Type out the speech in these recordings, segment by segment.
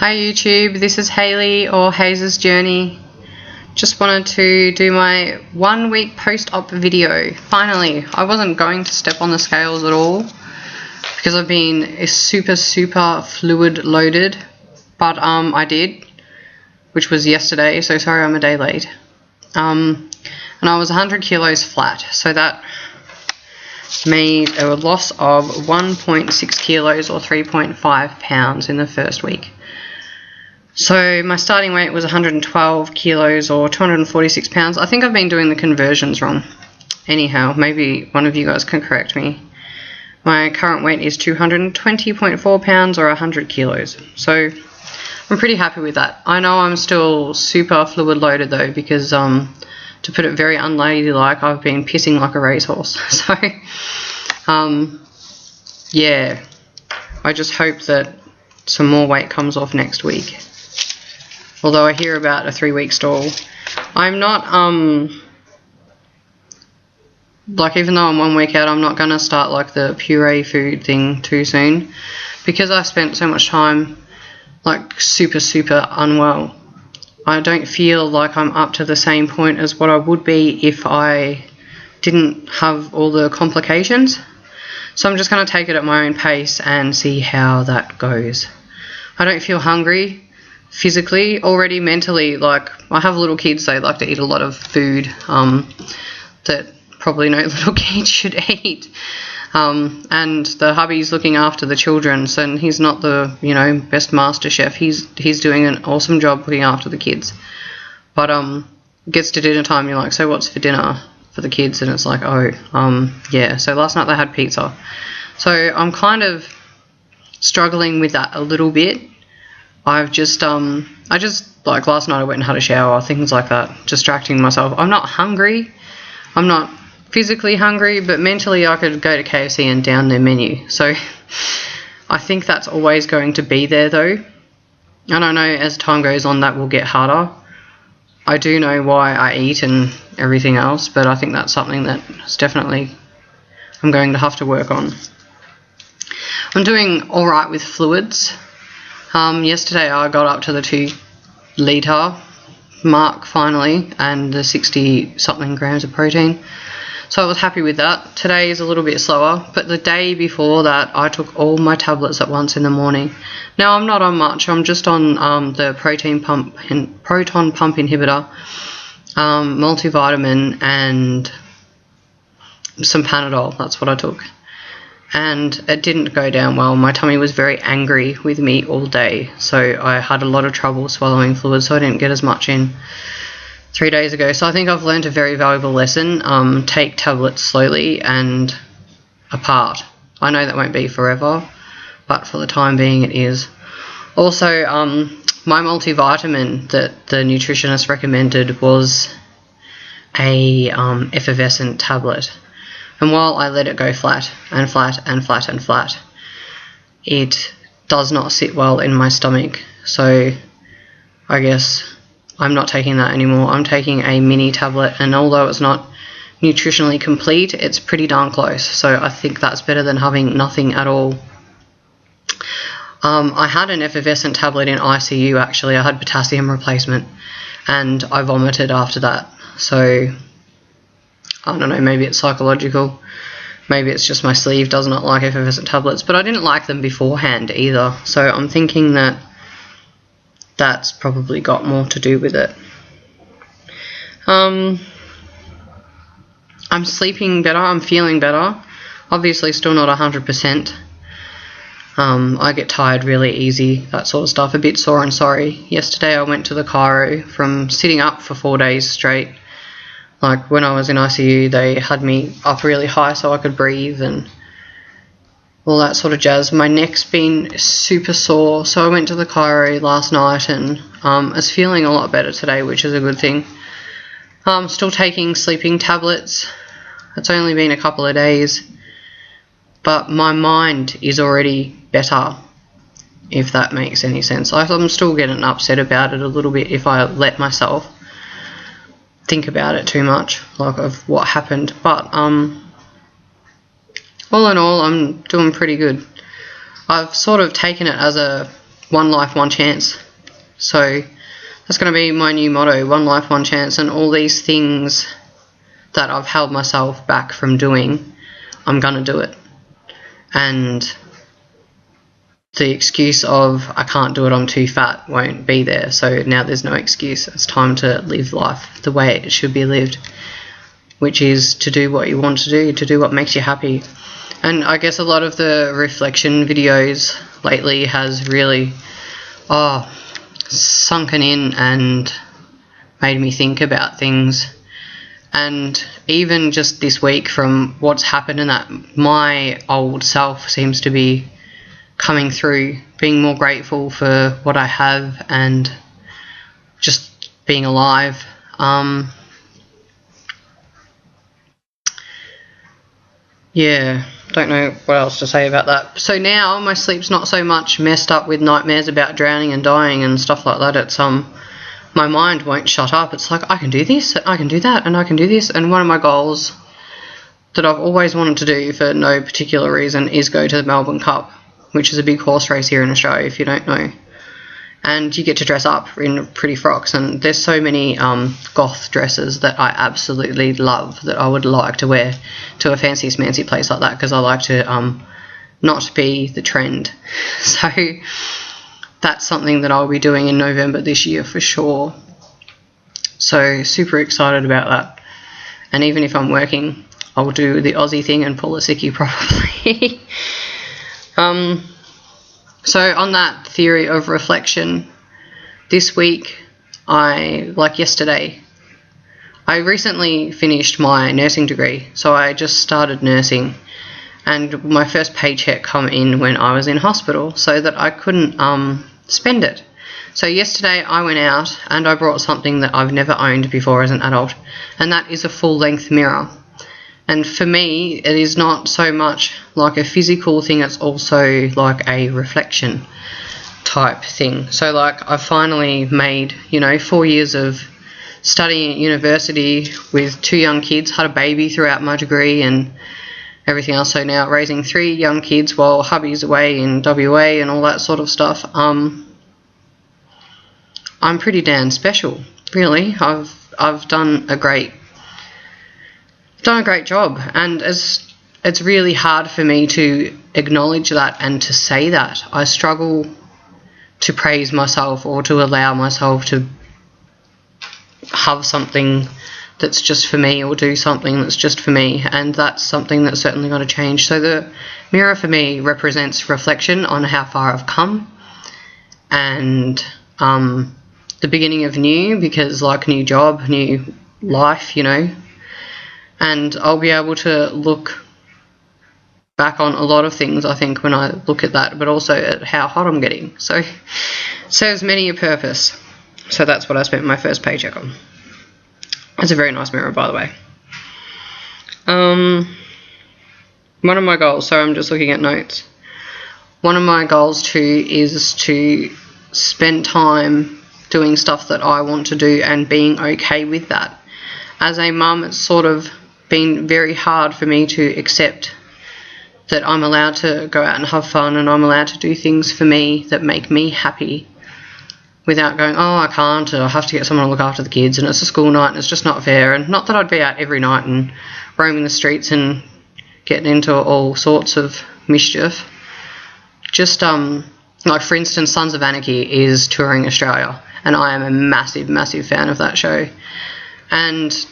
Hi YouTube, this is Hayley or Haze's Journey. Just wanted to do my 1 week post-op video. Finally, I wasn't going to step on the scales at all because I've been super fluid loaded, but I did, which was yesterday, so sorry I'm a day late. And I was 100 kilos flat, so that made a loss of 1.6 kilos or 3.5 pounds in the first week. So my starting weight was 112 kilos or 246 pounds. I think I've been doing the conversions wrong. Anyhow, maybe one of you guys can correct me. My current weight is 220.4 pounds or 100 kilos. So I'm pretty happy with that. I know I'm still super fluid loaded though, because to put it very unladylike, I've been pissing like a racehorse. So yeah, I just hope that some more weight comes off next week. Although I hear about a 3-week stall. I'm not, like, even though I'm 1 week out, I'm not going to start like the puree food thing too soon, because I spent so much time like super unwell. I don't feel like I'm up to the same point as what I would be if I didn't have all the complications. So I'm just going to take it at my own pace and see how that goes. I don't feel hungry physically, already mentally. Like, I have little kids, they like to eat a lot of food that probably no little kid should eat. And the hubby's looking after the children, so he's not the, best master chef. He's doing an awesome job looking after the kids. But it gets to dinner time, you're like, so what's for dinner for the kids? And it's like, yeah. So last night they had pizza. So I'm kind of struggling with that a little bit. I just like last night I went and had a shower, things like that, distracting myself. I'm not hungry. I'm not physically hungry, but mentally I could go to KFC and down their menu. So I think that's always going to be there though. And I know as time goes on that will get harder. I do know why I eat and everything else, but I think that's something that's definitely I'm going to have to work on. I'm doing alright with fluids. Yesterday I got up to the 2 litre mark finally, and the 60 something grams of protein. So I was happy with that. Today is a little bit slower, but the day before that I took all my tablets at once in the morning. Now I'm not on much, I'm just on the proton pump inhibitor, multivitamin and some Panadol. That's what I took. And it didn't go down well. My tummy was very angry with me all day, so I had a lot of trouble swallowing fluid, so I didn't get as much in 3 days ago. So I think I've learned a very valuable lesson. Take tablets slowly and apart. I know that won't be forever, but for the time being it is. Also, my multivitamin that the nutritionist recommended was a effervescent tablet. And while I let it go flat, it does not sit well in my stomach. So I guess I'm not taking that anymore. I'm taking a mini tablet, and although it's not nutritionally complete, it's pretty darn close. So I think that's better than having nothing at all. I had an effervescent tablet in ICU actually. I had potassium replacement and I vomited after that. So I don't know, maybe it's psychological. Maybe it's just my sleeve does not like effervescent tablets, but I didn't like them beforehand either. So I'm thinking that that's probably got more to do with it. I'm sleeping better, I'm feeling better. Obviously still not 100%. I get tired really easy, that sort of stuff, a bit sore and sorry. Yesterday I went to the chiro from sitting up for 4 days straight. Like when I was in ICU, they had me up really high so I could breathe and all that sort of jazz. My neck's been super sore, so I went to the chiro last night and it's feeling a lot better today, which is a good thing. Still taking sleeping tablets. It's only been a couple of days, but my mind is already better, if that makes any sense. I'm still getting upset about it a little bit if I let myself think about it too much, like of what happened, but all in all I'm doing pretty good. I've sort of taken it as a one life, one chance. So that's going to be my new motto, one life, one chance. And all these things that I've held myself back from doing, I'm going to do it. And the excuse of I can't do it, I'm too fat, won't be there. So now there's no excuse. It's time to live life the way it should be lived, which is to do what you want to do what makes you happy. And I guess a lot of the reflection videos lately has really sunken in and made me think about things. And even just this week, from what's happened, and that my old self seems to be coming through, being more grateful for what I have and just being alive. Yeah, don't know what else to say about that. So now my sleep's not so much messed up with nightmares about drowning and dying and stuff like that. It's my mind won't shut up. It's like, I can do this, I can do that, and I can do this. And one of my goals that I've always wanted to do for no particular reason is go to the Melbourne Cup, which is a big horse race here in Australia, if you don't know. And you get to dress up in pretty frocks, and there's so many goth dresses that I absolutely love that I would like to wear to a fancy smancy place like that, because I like to not be the trend. So that's something that I'll be doing in November this year for sure. So super excited about that. And even if I'm working, I'll do the Aussie thing and pull a sickie probably. So on that theory of reflection, this week, like yesterday, I recently finished my nursing degree, so I just started nursing, and my first paycheck come in when I was in hospital, so that I couldn't spend it. So yesterday I went out and I brought something that I've never owned before as an adult, and that is a full-length mirror. And for me, it is not so much like a physical thing, it's also like a reflection type thing. So like I've finally made, 4 years of studying at university with 2 young kids, had a baby throughout my degree and everything else. So now raising 3 young kids while hubby's away in WA and all that sort of stuff. I'm pretty damn special, really. I've done a great job, and it's really hard for me to acknowledge that and to say that. I struggle to praise myself or to allow myself to have something that's just for me or do something that's just for me, and that's something that's certainly got to change. So the mirror for me represents reflection on how far I've come, and the beginning of new, because like new job, new life, and I'll be able to look back on a lot of things, I think, when I look at that, but also at how hot I'm getting. So it serves many a purpose. So that's what I spent my first paycheck on. It's a very nice mirror, by the way. One of my goals, so I'm just looking at notes. One of my goals too is to spend time doing stuff that I want to do and being okay with that. As a mum, it's sort of been very hard for me to accept that I'm allowed to go out and have fun and I'm allowed to do things for me that make me happy without going, oh, I can't, or I have to get someone to look after the kids and it's a school night and it's just not fair. And not that I'd be out every night and roaming the streets and getting into all sorts of mischief. Just, like for instance, Sons of Anarchy is touring Australia, and I am a massive, massive fan of that show. And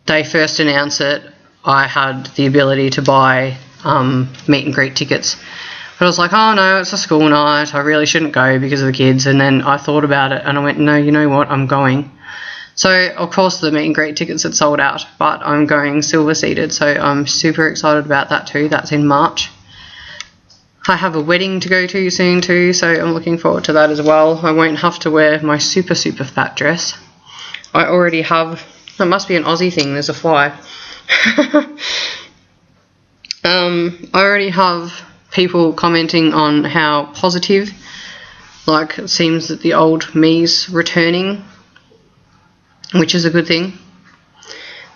they first announced it, I had the ability to buy meet and greet tickets. But I was like, oh no, it's a school night, I really shouldn't go because of the kids. And then I thought about it and I went, no, you know what, I'm going. So of course the meet and greet tickets had sold out, but I'm going silver seated, so I'm super excited about that too. That's in March. I have a wedding to go to soon too, so I'm looking forward to that as well. I won't have to wear my super, super fat dress. I already have, that must be an Aussie thing, there's a fly. I already have people commenting on how positive, like it seems that the old me's returning, which is a good thing.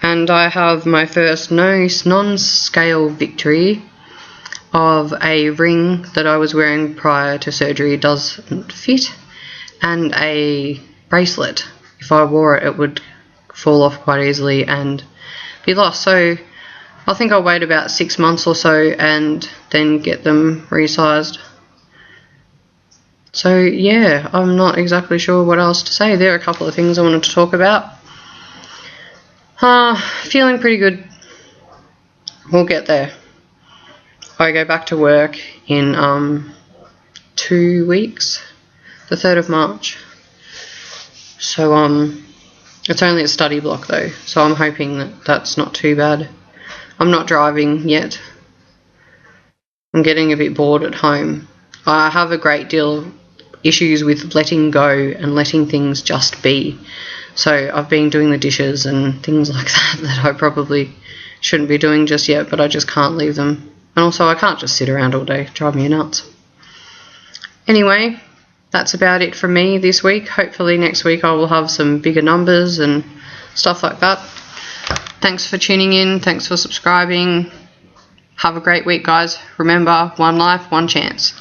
And I have my first non-scale victory of a ring that I was wearing prior to surgery doesn't fit, and a bracelet. If I wore it, it would fall off quite easily and be lost. So I think I'll wait about 6 months or so and then get them resized. So yeah, I'm not exactly sure what else to say. There are a couple of things I wanted to talk about. Feeling pretty good. We'll get there. I go back to work in 2 weeks, the 3rd of March. So it's only a study block though, so I'm hoping that that's not too bad. I'm not driving yet. I'm getting a bit bored at home. I have a great deal of issues with letting go and letting things just be. So I've been doing the dishes and things like that I probably shouldn't be doing just yet, but I just can't leave them. And also I can't just sit around all day, drive me nuts. Anyway, that's about it from me this week. Hopefully next week I will have some bigger numbers and stuff like that. Thanks for tuning in, thanks for subscribing. Have a great week, guys. Remember, one life, one chance.